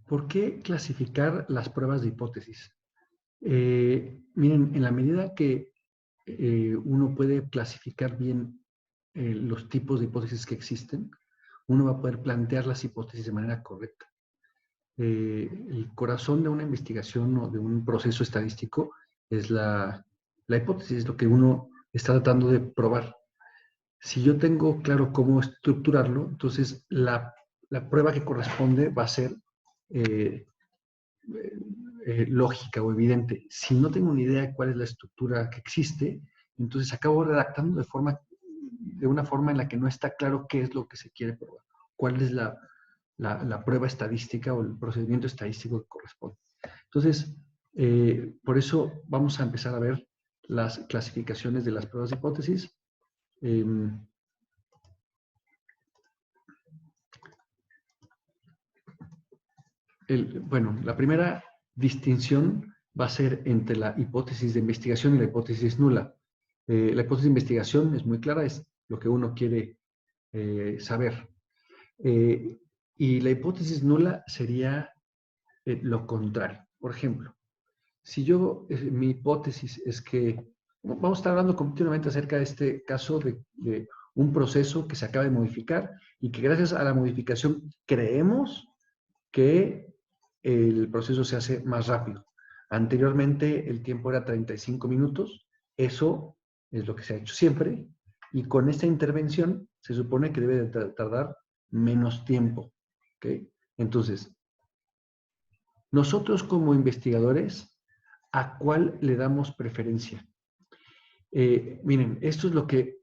¿Por qué clasificar las pruebas de hipótesis? Miren, en la medida que uno puede clasificar bien los tipos de hipótesis que existen, uno va a poder plantear las hipótesis de manera correcta. El corazón de una investigación o de un proceso estadístico es la hipótesis, es lo que uno está tratando de probar. Si yo tengo claro cómo estructurarlo, entonces la prueba que corresponde va a ser eh, lógica o evidente. Si no tengo ni idea de cuál es la estructura que existe, entonces acabo redactando de una forma en la que no está claro qué es lo que se quiere probar, cuál es la prueba estadística o el procedimiento estadístico que corresponde. Entonces, por eso vamos a empezar a ver las clasificaciones de las pruebas de hipótesis. Bueno, la primera distinción va a ser entre la hipótesis de investigación y la hipótesis nula. La hipótesis de investigación es muy clara, es lo que uno quiere saber. Y la hipótesis nula sería lo contrario. Por ejemplo, si mi hipótesis es que, vamos a estar hablando continuamente acerca de este caso de un proceso que se acaba de modificar y que gracias a la modificación creemos que el proceso se hace más rápido. Anteriormente el tiempo era 35 minutos, eso es lo que se ha hecho siempre, y con esta intervención se supone que debe de tardar menos tiempo. ¿Okay? Entonces, nosotros como investigadores, ¿a cuál le damos preferencia? Miren, esto es lo que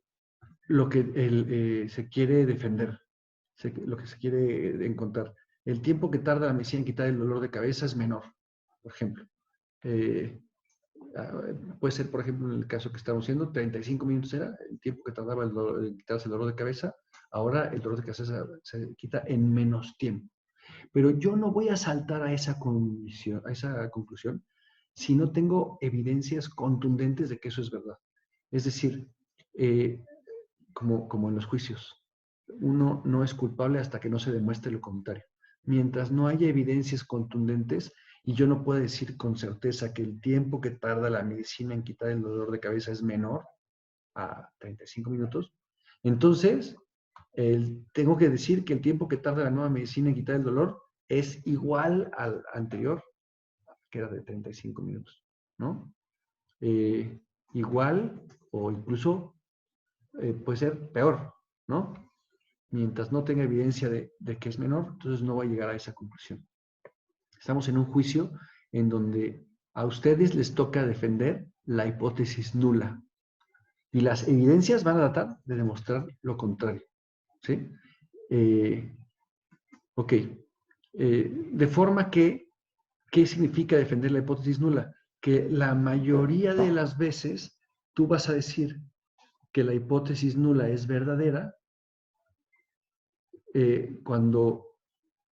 se quiere defender, lo que se quiere encontrar. El tiempo que tarda la medicina en quitar el dolor de cabeza es menor, por ejemplo. Eh, puede ser, por ejemplo, en el caso que estamos haciendo, 35 minutos era el tiempo que tardaba en quitarse el dolor de cabeza. Ahora el dolor de cabeza se quita en menos tiempo. Pero yo no voy a saltar a esa conclusión si no tengo evidencias contundentes de que eso es verdad. Es decir, eh, como en los juicios, uno no es culpable hasta que no se demuestre lo contrario. Mientras no haya evidencias contundentes y yo no puedo decir con certeza que el tiempo que tarda la medicina en quitar el dolor de cabeza es menor a 35 minutos, entonces tengo que decir que el tiempo que tarda la nueva medicina en quitar el dolor es igual al anterior, que era de 35 minutos, ¿no? Igual o incluso puede ser peor, ¿no? Mientras no tenga evidencia de que es menor, entonces no va a llegar a esa conclusión. Estamos en un juicio en donde a ustedes les toca defender la hipótesis nula y las evidencias van a tratar de demostrar lo contrario, ¿sí? Ok. De forma que, ¿qué significa defender la hipótesis nula? Que la mayoría de las veces tú vas a decir que la hipótesis nula es verdadera cuando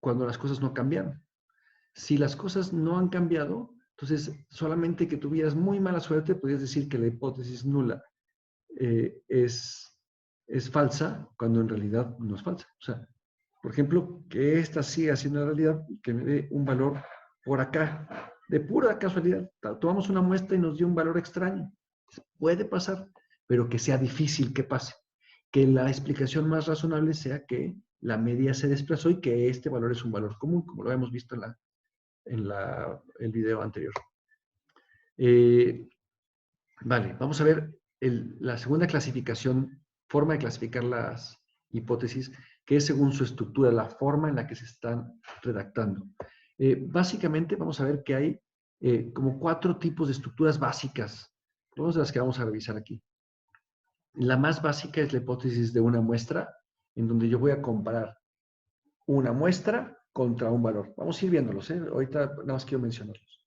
las cosas no cambiaron. Si las cosas no han cambiado, entonces solamente que tuvieras muy mala suerte, podrías decir que la hipótesis nula eh, es, es falsa, cuando en realidad no es falsa. O sea, por ejemplo, que esta siga siendo la realidad y que me dé un valor por acá, de pura casualidad. Tomamos una muestra y nos dio un valor extraño. Puede pasar, pero que sea difícil que pase. Que la explicación más razonable sea que la media se desplazó y que este valor es un valor común, como lo hemos visto en el video anterior. Vale, vamos a ver la segunda clasificación, forma de clasificar las hipótesis, que es según su estructura, la forma en la que se están redactando. Básicamente vamos a ver que hay como 4 tipos de estructuras básicas, todas las que vamos a revisar aquí. La más básica es la hipótesis de una muestra, en donde yo voy a comparar una muestra contra un valor. Vamos a ir viéndolos, ¿eh? Ahorita nada más quiero mencionarlos.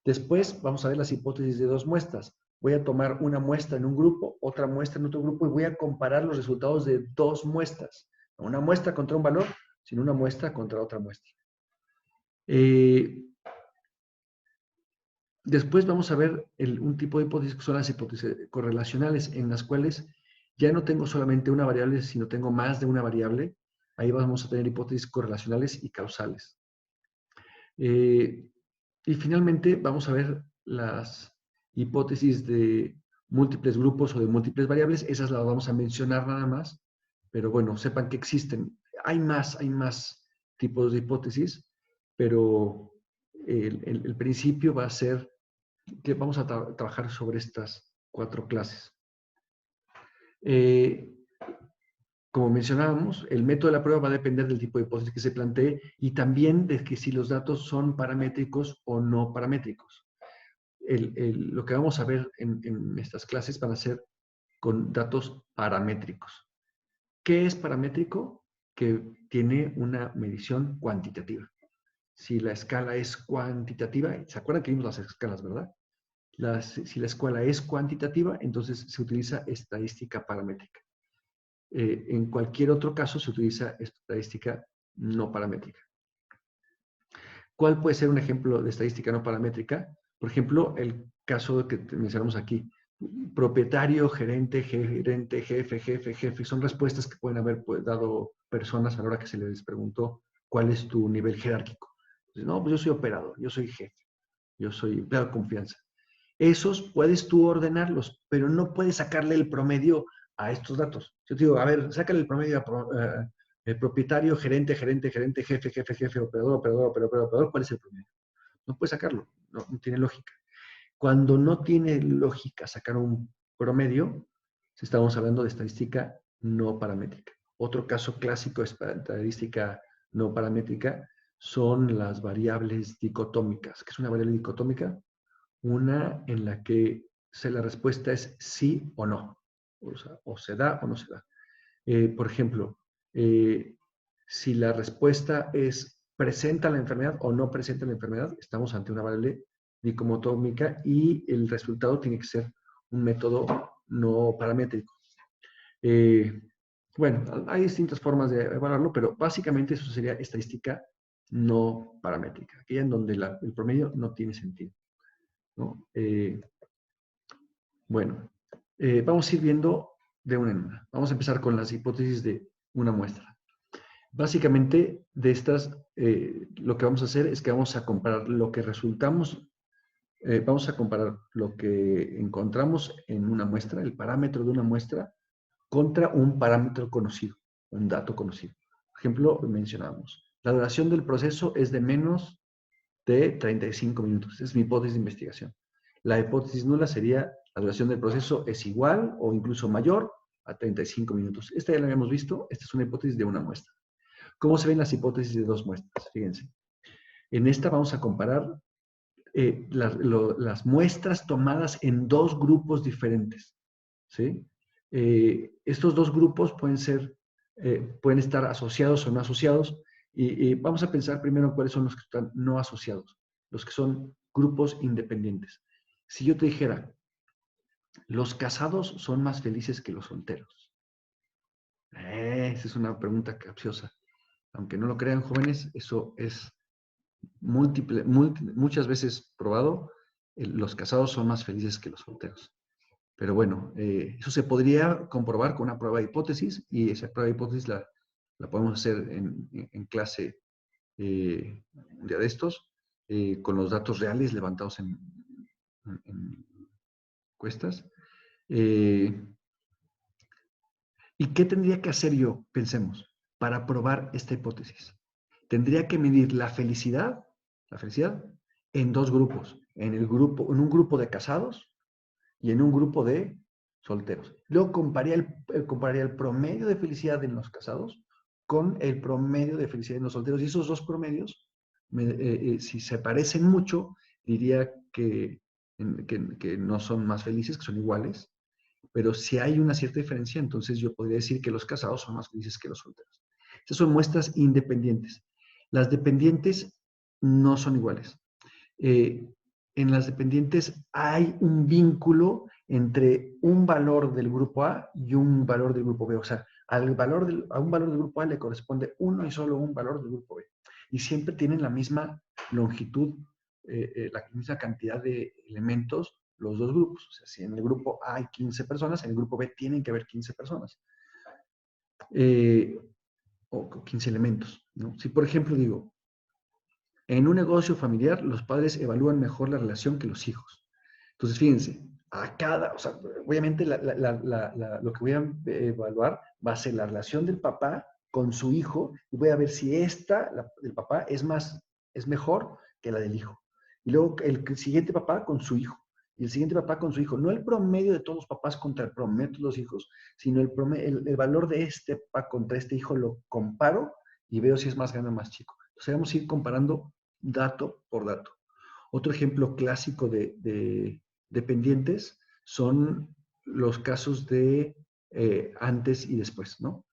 Después vamos a ver las hipótesis de 2 muestras. Voy a tomar una muestra en un grupo, otra muestra en otro grupo y voy a comparar los resultados de 2 muestras. No una muestra contra un valor, sino una muestra contra otra muestra. Después vamos a ver un tipo de hipótesis que son las hipótesis correlacionales, en las cuales ya no tengo solamente una variable, sino tengo más de una variable. Ahí vamos a tener hipótesis correlacionales y causales. Y finalmente vamos a ver las hipótesis de múltiples grupos o de múltiples variables. Esas las vamos a mencionar nada más, pero bueno, sepan que existen. Hay más tipos de hipótesis, pero el principio va a ser que vamos a trabajar sobre estas 4 clases. Como mencionábamos, el método de la prueba va a depender del tipo de hipótesis que se plantee y también de que si los datos son paramétricos o no paramétricos. Lo que vamos a ver en estas clases van a ser con datos paramétricos. ¿Qué es paramétrico? Que tiene una medición cuantitativa. Si la escala es cuantitativa, ¿se acuerdan que vimos las escalas, verdad? Si la escala es cuantitativa, entonces se utiliza estadística paramétrica. En cualquier otro caso se utiliza estadística no paramétrica. ¿Cuál puede ser un ejemplo de estadística no paramétrica? Por ejemplo, el caso que mencionamos aquí. Propietario, gerente, jefe. Son respuestas que pueden haber dado personas a la hora que se les preguntó cuál es tu nivel jerárquico. Entonces, no, pues yo soy operador, yo soy jefe, yo soy empleado de confianza. Esos puedes tú ordenarlos, pero no puedes sacarle el promedio a estos datos. Yo te digo, a ver, sácale el promedio a propietario, gerente, jefe, operador, ¿cuál es el promedio? No puedes sacarlo, no tiene lógica. Cuando no tiene lógica sacar un promedio, estamos hablando de estadística no paramétrica. Otro caso clásico de estadística no paramétrica son las variables dicotómicas. ¿Qué es una variable dicotómica? Una en la que la respuesta es sí o no. O sea, o se da o no se da. Por ejemplo, si la respuesta es presenta la enfermedad o no presenta la enfermedad, estamos ante una variable dicotómica y el resultado tiene que ser un método no paramétrico. Bueno, hay distintas formas de evaluarlo, pero básicamente eso sería estadística no paramétrica, aquella en donde el promedio no tiene sentido, ¿no? Bueno, vamos a ir viendo de una en una. Vamos a empezar con las hipótesis de una muestra. Básicamente, de estas, lo que vamos a hacer es que vamos a comparar lo que vamos a comparar lo que encontramos en una muestra, el parámetro de una muestra, contra un parámetro conocido, un dato conocido. Por ejemplo, mencionamos, la duración del proceso es de menos de 35 minutos. Esa es mi hipótesis de investigación. La hipótesis nula sería la duración del proceso es igual o incluso mayor a 35 minutos. Esta ya la habíamos visto. Esta es una hipótesis de una muestra. ¿Cómo se ven las hipótesis de dos muestras? Fíjense. En esta vamos a comparar las muestras tomadas en dos grupos diferentes. ¿Sí? Estos dos grupos pueden estar asociados o no asociados. Y vamos a pensar primero cuáles son los que están no asociados, los que son grupos independientes. Si yo te dijera, ¿los casados son más felices que los solteros? Esa es una pregunta capciosa. Aunque no lo crean, jóvenes, eso es muchas veces probado. Los casados son más felices que los solteros. Pero bueno, eso se podría comprobar con una prueba de hipótesis y esa prueba de hipótesis la podemos hacer en clase un día de estos, con los datos reales levantados en encuestas. ¿Y qué tendría que hacer yo, pensemos, para probar esta hipótesis? Tendría que medir la felicidad en dos grupos, en un grupo de casados y en un grupo de solteros. Luego compararía el promedio de felicidad en los casados con el promedio de felicidad en los solteros. Y esos dos promedios, si se parecen mucho, diría que no son más felices, que son iguales. Pero si hay una cierta diferencia, entonces yo podría decir que los casados son más felices que los solteros. Estas son muestras independientes. Las dependientes no son iguales. En las dependientes hay un vínculo entre un valor del grupo A y un valor del grupo B. O sea, a un valor del grupo A le corresponde uno y solo un valor del grupo B. Y siempre tienen la misma longitud, la misma cantidad de elementos los dos grupos. O sea, si en el grupo A hay 15 personas, en el grupo B tienen que haber 15 personas. O 15 elementos, ¿no? Si, por ejemplo, digo, En un negocio familiar, los padres evalúan mejor la relación que los hijos. Entonces, fíjense, o sea, obviamente lo que voy a evaluar va a ser la relación del papá con su hijo y voy a ver si del papá, es mejor que la del hijo. Y luego el siguiente papá con su hijo. Y el siguiente papá con su hijo. No el promedio de todos los papás contra el promedio de todos los hijos, sino el valor de este papá contra este hijo lo comparo y veo si es más grande o más chico. Entonces vamos a ir comparando dato por dato. Otro ejemplo clásico de pendientes son los casos de antes y después, ¿no?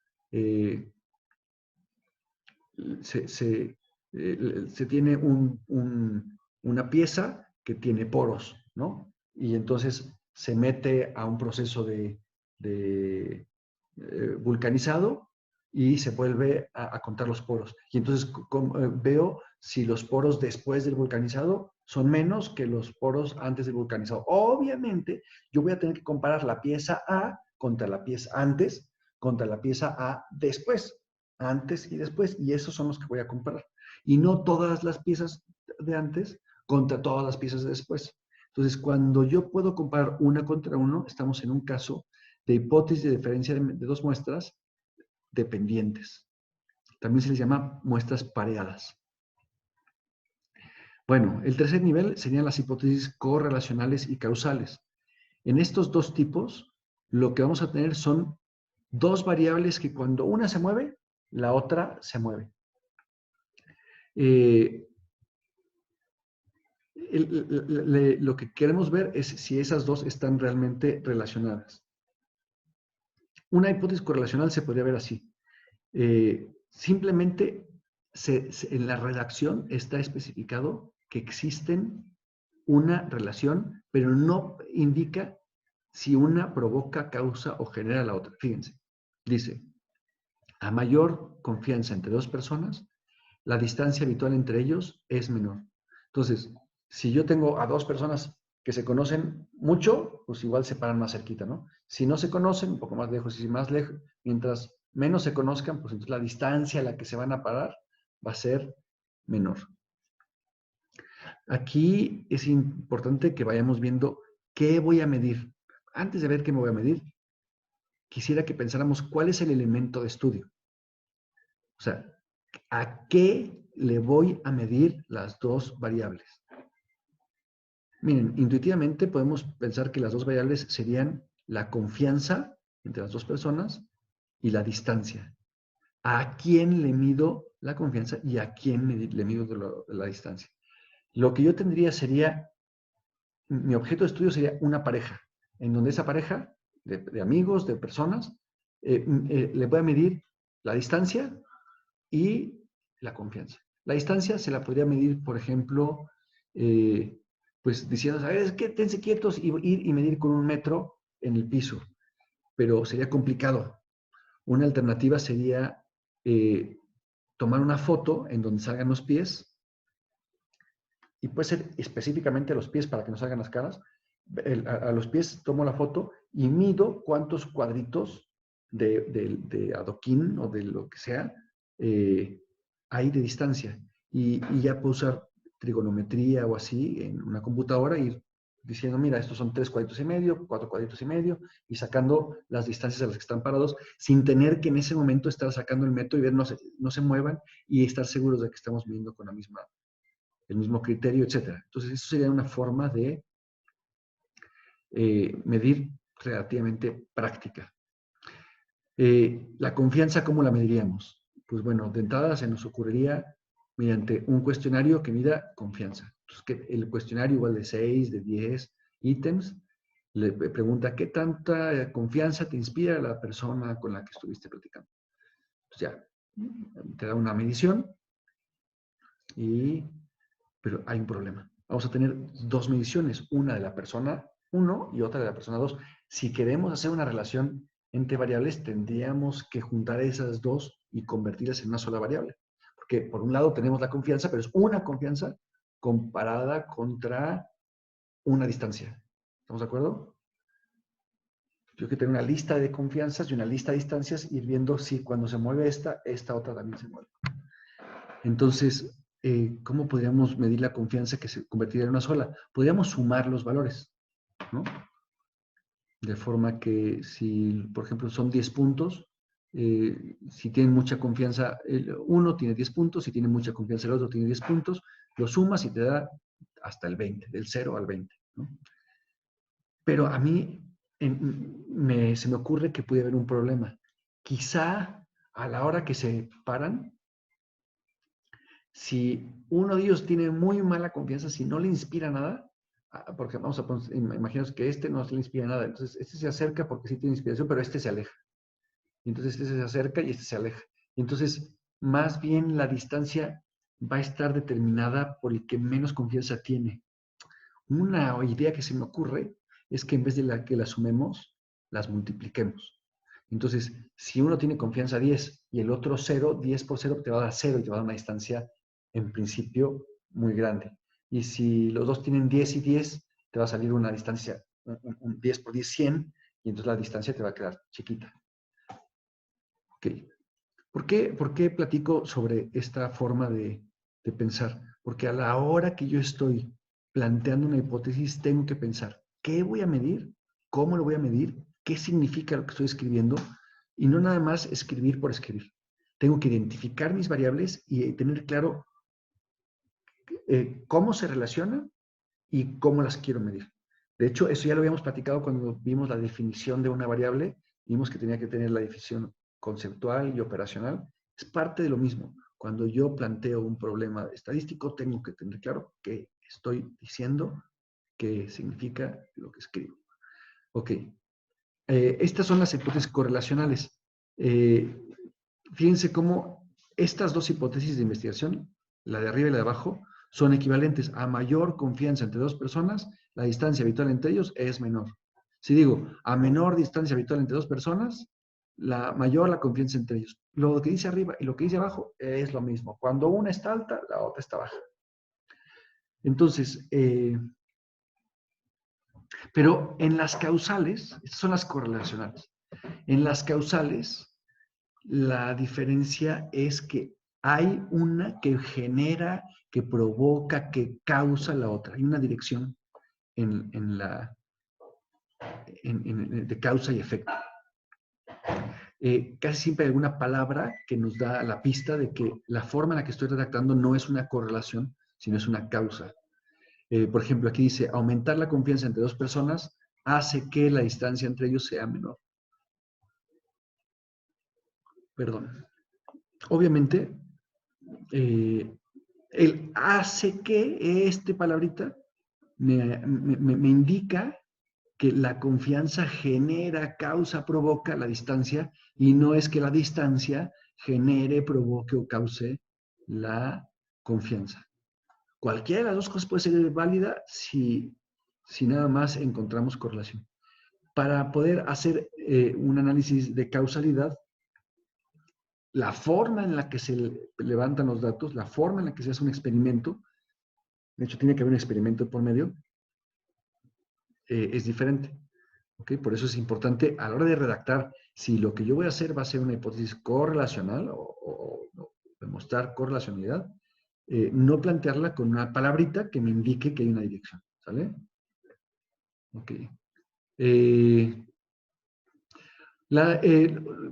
Se tiene una pieza que tiene poros, ¿no? Y entonces se mete a un proceso de vulcanizado y se vuelve a contar los poros. Y entonces veo si los poros después del vulcanizado son menos que los poros antes del vulcanizado. Obviamente, yo voy a tener que comparar la pieza A contra la pieza antes, contra la pieza A después, antes y después, y esos son los que voy a comparar. Y no todas las piezas de antes contra todas las piezas de después. Entonces, cuando yo puedo comparar una contra uno, estamos en un caso de hipótesis de diferencia de dos muestras dependientes. También se les llama muestras pareadas. Bueno, el tercer nivel serían las hipótesis correlacionales y causales. En estos dos tipos, lo que vamos a tener son dos variables que cuando una se mueve, la otra se mueve. Lo que queremos ver es si esas dos están realmente relacionadas. Una hipótesis correlacional se podría ver así. Simplemente en la redacción está especificado que existen una relación, pero no indica si una provoca, causa o genera la otra. Fíjense, dice, a mayor confianza entre dos personas, la distancia habitual entre ellos es menor. Entonces, si yo tengo a dos personas que se conocen mucho, pues igual se paran más cerquita, ¿no? Si no se conocen, un poco más lejos, y si más lejos, mientras menos se conozcan, pues entonces la distancia a la que se van a parar va a ser menor. Aquí es importante que vayamos viendo qué voy a medir. Antes de ver qué me voy a medir, quisiera que pensáramos cuál es el elemento de estudio. O sea, ¿a qué le voy a medir las dos variables? Miren, intuitivamente podemos pensar que las dos variables serían la confianza entre las dos personas y la distancia. ¿A quién le mido la confianza y a quién le mido la distancia? Lo que yo tendría sería, mi objeto de estudio sería una pareja, en donde esa pareja de amigos, de personas, le voy a medir la distancia y la confianza. La distancia se la podría medir, por ejemplo, pues diciendo, ¿sabes qué? Tense quietos y ir y medir con 1 metro en el piso, pero sería complicado. Una alternativa sería tomar una foto en donde salgan los pies, y puede ser específicamente los pies para que no salgan las caras. A los pies tomo la foto y mido cuántos cuadritos de adoquín o de lo que sea hay de distancia. Y ya puedo usar trigonometría o así en una computadora y ir diciendo, mira, estos son 3 cuadritos y medio, 4 cuadritos y medio, y sacando las distancias a las que están parados, sin tener que en ese momento estar sacando el metro y ver no se muevan y estar seguros de que estamos midiendo con el mismo criterio, etc. Entonces, eso sería una forma de medir relativamente práctica. La confianza, ¿cómo la mediríamos? Pues bueno, de entrada se nos ocurriría mediante un cuestionario que mida confianza. Entonces, que el cuestionario igual de 6, de 10 ítems, le pregunta qué tanta confianza te inspira la persona con la que estuviste platicando. Entonces ya, te da una medición, pero hay un problema. Vamos a tener dos mediciones, una de la persona 1 y otra de la persona 2. Si queremos hacer una relación entre variables, tendríamos que juntar esas dos y convertirlas en una sola variable. Porque por un lado tenemos la confianza, pero es una confianza comparada contra una distancia. ¿Estamos de acuerdo? Yo que tengo una lista de confianzas y una lista de distancias, ir viendo si cuando se mueve esta otra también se mueve. Entonces, ¿cómo podríamos medir la confianza que se convertiría en una sola? Podríamos sumar los valores, ¿no? De forma que si, por ejemplo, son 10 puntos, si tienen mucha confianza, uno tiene 10 puntos, si tiene mucha confianza el otro tiene 10 puntos, lo sumas y te da hasta el 20, del 0 al 20, ¿no? Pero a mí se me ocurre que puede haber un problema. Quizá a la hora que se paran, si uno de ellos tiene muy mala confianza, si no le inspira nada, porque vamos a poner, imaginaos que este no le inspira nada, entonces este se acerca porque sí tiene inspiración, pero este se aleja. Y entonces este se acerca y este se aleja. Y entonces, más bien la distancia va a estar determinada por el que menos confianza tiene. Una idea que se me ocurre es que en vez de que las sumemos, las multipliquemos. Entonces, si uno tiene confianza 10 y el otro 0, 10 por 0 te va a dar 0 y te va a dar una distancia, en principio, muy grande. Y si los dos tienen 10 y 10, te va a salir una distancia, un 10 por 10, 100, y entonces la distancia te va a quedar chiquita. Ok. ¿Por qué platico sobre esta forma de pensar? Porque a la hora que yo estoy planteando una hipótesis, tengo que pensar, ¿qué voy a medir? ¿Cómo lo voy a medir? ¿Qué significa lo que estoy escribiendo? Y no nada más escribir por escribir. Tengo que identificar mis variables y tener claro cómo se relacionan y cómo las quiero medir. De hecho, eso ya lo habíamos platicado cuando vimos la definición de una variable. Vimos que tenía que tener la definición conceptual y operacional. Es parte de lo mismo. Cuando yo planteo un problema estadístico, tengo que tener claro qué estoy diciendo, qué significa lo que escribo. Ok. Estas son las hipótesis correlacionales. Eh, Fíjense cómo estas dos hipótesis de investigación, la de arriba y la de abajo, son equivalentes. A mayor confianza entre dos personas, la distancia habitual entre ellos es menor. Si digo, a menor distancia habitual entre dos personas, la mayor la confianza entre ellos. Lo que dice arriba y lo que dice abajo es lo mismo. Cuando una está alta, la otra está baja. Entonces, pero en las causales, estas son las correlacionales. En las causales, la diferencia es que hay una que genera, que provoca, que causa la otra. Hay una dirección de causa y efecto. Casi siempre hay alguna palabra que nos da la pista de que la forma en la que estoy redactando no es una correlación, sino es una causa. Por ejemplo, aquí dice, aumentar la confianza entre dos personas hace que la distancia entre ellos sea menor. Perdón. Obviamente, el hace que, palabrita, me indica que la confianza genera, causa, provoca la distancia y no es que la distancia genere, provoque o cause la confianza. Cualquiera de las dos cosas puede ser válida si nada más encontramos correlación. Para poder hacer un análisis de causalidad, la forma en la que se levantan los datos, la forma en la que se hace un experimento, de hecho tiene que haber un experimento por medio, es diferente. ¿Okay? Por eso es importante a la hora de redactar, si lo que yo voy a hacer va a ser una hipótesis correlacional o demostrar correlacionalidad, no plantearla con una palabrita que me indique que hay una dirección. ¿Sale? Ok. Eh,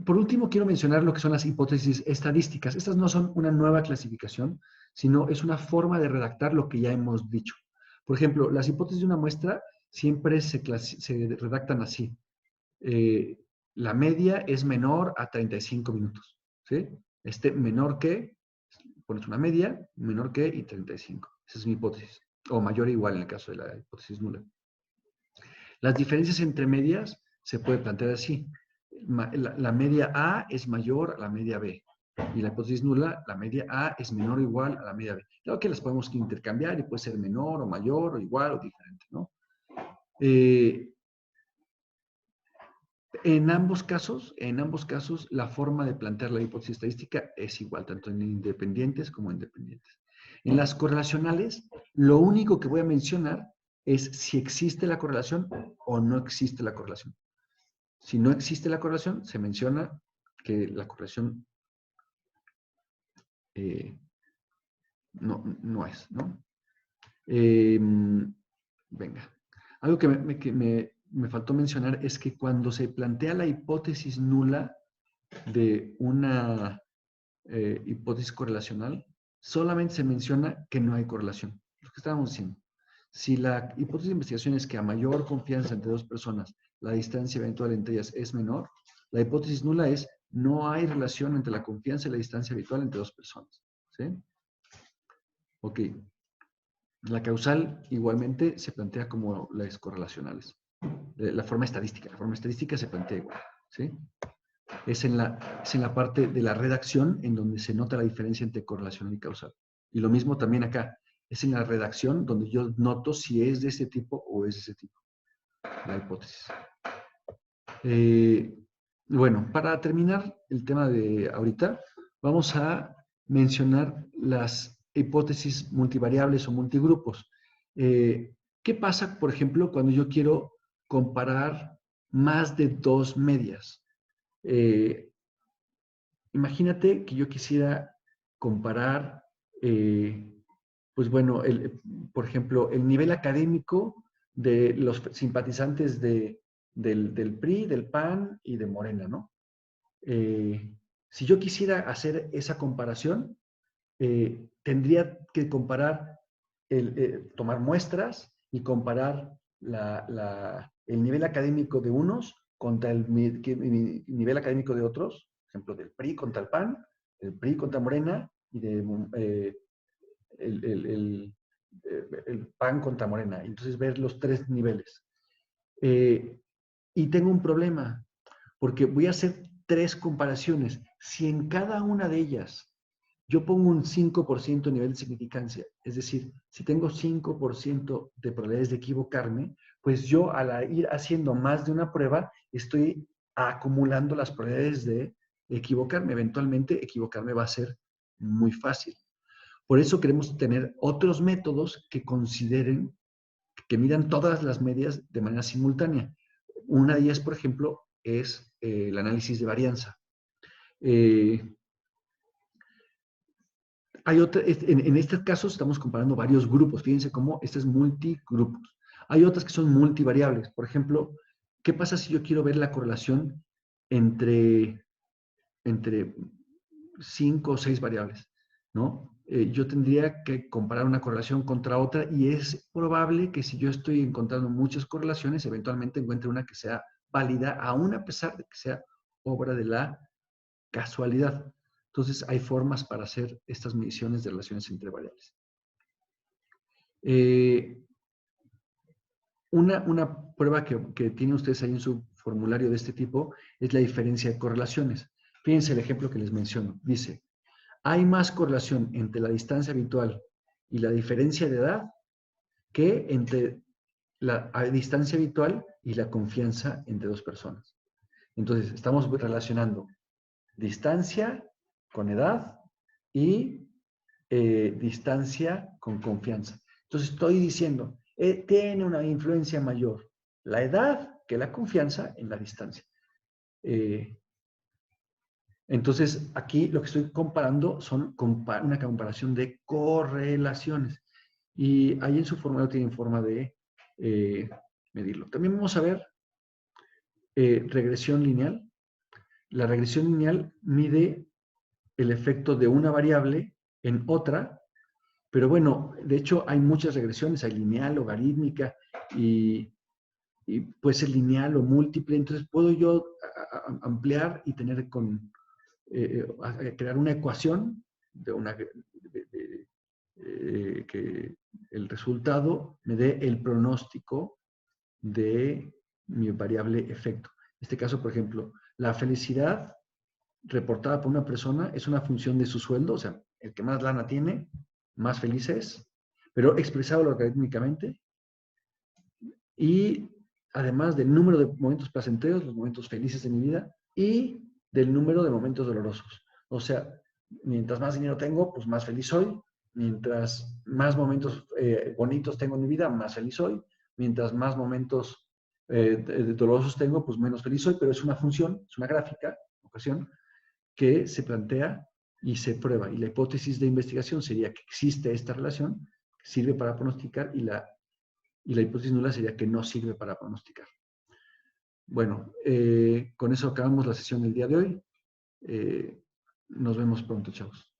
por último, quiero mencionar lo que son las hipótesis estadísticas. Estas no son una nueva clasificación, sino es una forma de redactar lo que ya hemos dicho. Por ejemplo, las hipótesis de una muestra siempre se redactan así. La media es menor a 35 minutos. ¿Sí? Menor que, pones una media, menor que y 35. Esa es mi hipótesis. O mayor o igual en el caso de la hipótesis nula. Las diferencias entre medias se puede plantear así. La media A es mayor a la media B. Y la hipótesis nula, la media A es menor o igual a la media B. Claro que las podemos intercambiar y puede ser menor o mayor o igual o diferente, ¿no? En ambos casos, la forma de plantear la hipótesis estadística es igual, tanto en independientes como independientes. En las correlacionales, lo único que voy a mencionar es si existe la correlación o no existe la correlación. Si no existe la correlación, se menciona que la correlación no es, ¿no? Venga. Algo que me faltó mencionar es que cuando se plantea la hipótesis nula de una hipótesis correlacional, solamente se menciona que no hay correlación. Lo que estábamos diciendo. Si la hipótesis de investigación es que a mayor confianza entre dos personas, la distancia eventual entre ellas es menor, la hipótesis nula es no hay relación entre la confianza y la distancia habitual entre dos personas. ¿Sí? Ok. La causal igualmente se plantea como las correlacionales. La forma estadística se plantea igual. ¿Sí? Es en la parte de la redacción en donde se nota la diferencia entre correlacional y causal. Y lo mismo también acá. Es en la redacción donde yo noto si es de ese tipo o es de ese tipo. La hipótesis. Bueno, para terminar el tema de ahorita, vamos a mencionar las hipótesis multivariables o multigrupos. ¿Qué pasa, por ejemplo, cuando yo quiero comparar más de dos medias? Imagínate que yo quisiera comparar, pues bueno, por ejemplo, el nivel académico de los simpatizantes del PRI, del PAN y de Morena, ¿no? Si yo quisiera hacer esa comparación, tendría que comparar, tomar muestras y comparar el nivel académico de unos contra el nivel académico de otros, por ejemplo, del PRI contra el PAN, el PRI contra Morena y el, el, el, el PAN contra Morena. Entonces ver los tres niveles. Y tengo un problema, porque voy a hacer tres comparaciones. Si en cada una de ellas yo pongo un 5% de nivel de significancia, es decir, si tengo 5% de probabilidades de equivocarme, pues yo al ir haciendo más de una prueba, estoy acumulando las probabilidades de equivocarme. Eventualmente, equivocarme va a ser muy fácil. Por eso queremos tener otros métodos que consideren, que midan todas las medias de manera simultánea. Una de ellas, por ejemplo, es el análisis de varianza. En este caso estamos comparando varios grupos. Fíjense cómo este es multigrupos. Hay otras que son multivariables. Por ejemplo, ¿qué pasa si yo quiero ver la correlación entre 5 o 6 variables? ¿No? Yo tendría que comparar una correlación contra otra y es probable que si yo estoy encontrando muchas correlaciones, eventualmente encuentre una que sea válida, aún a pesar de que sea obra de la casualidad. Entonces, hay formas para hacer estas mediciones de relaciones entre variables. Una prueba que tienen ustedes ahí en su formulario de este tipo es la diferencia de correlaciones. Fíjense el ejemplo que les menciono. Dice, hay más correlación entre la distancia habitual y la diferencia de edad que entre la distancia habitual y la confianza entre dos personas. Entonces, estamos relacionando distancia con edad y distancia con confianza. Entonces estoy diciendo, tiene una influencia mayor la edad que la confianza en la distancia. Entonces aquí lo que estoy comparando son una comparación de correlaciones. Y ahí en su formulario tienen forma de medirlo. También vamos a ver regresión lineal. La regresión lineal mide el efecto de una variable en otra, pero bueno, de hecho hay muchas regresiones, hay lineal, logarítmica y puede ser lineal o múltiple, entonces puedo yo ampliar y tener crear una ecuación que el resultado me dé el pronóstico de mi variable efecto. En este caso, por ejemplo, la felicidad reportada por una persona es una función de su sueldo, o sea, el que más lana tiene, más feliz es, pero expresado logarítmicamente, y además del número de momentos placenteros, los momentos felices de mi vida, y del número de momentos dolorosos. O sea, mientras más dinero tengo, pues más feliz soy, mientras más momentos bonitos tengo en mi vida, más feliz soy, mientras más momentos dolorosos tengo, pues menos feliz soy, pero es una función, es una gráfica, ocasión, que se plantea y se prueba. Y la hipótesis de investigación sería que existe esta relación, que sirve para pronosticar, y la hipótesis nula sería que no sirve para pronosticar. Bueno, con eso acabamos la sesión del día de hoy. Nos vemos pronto, chavos.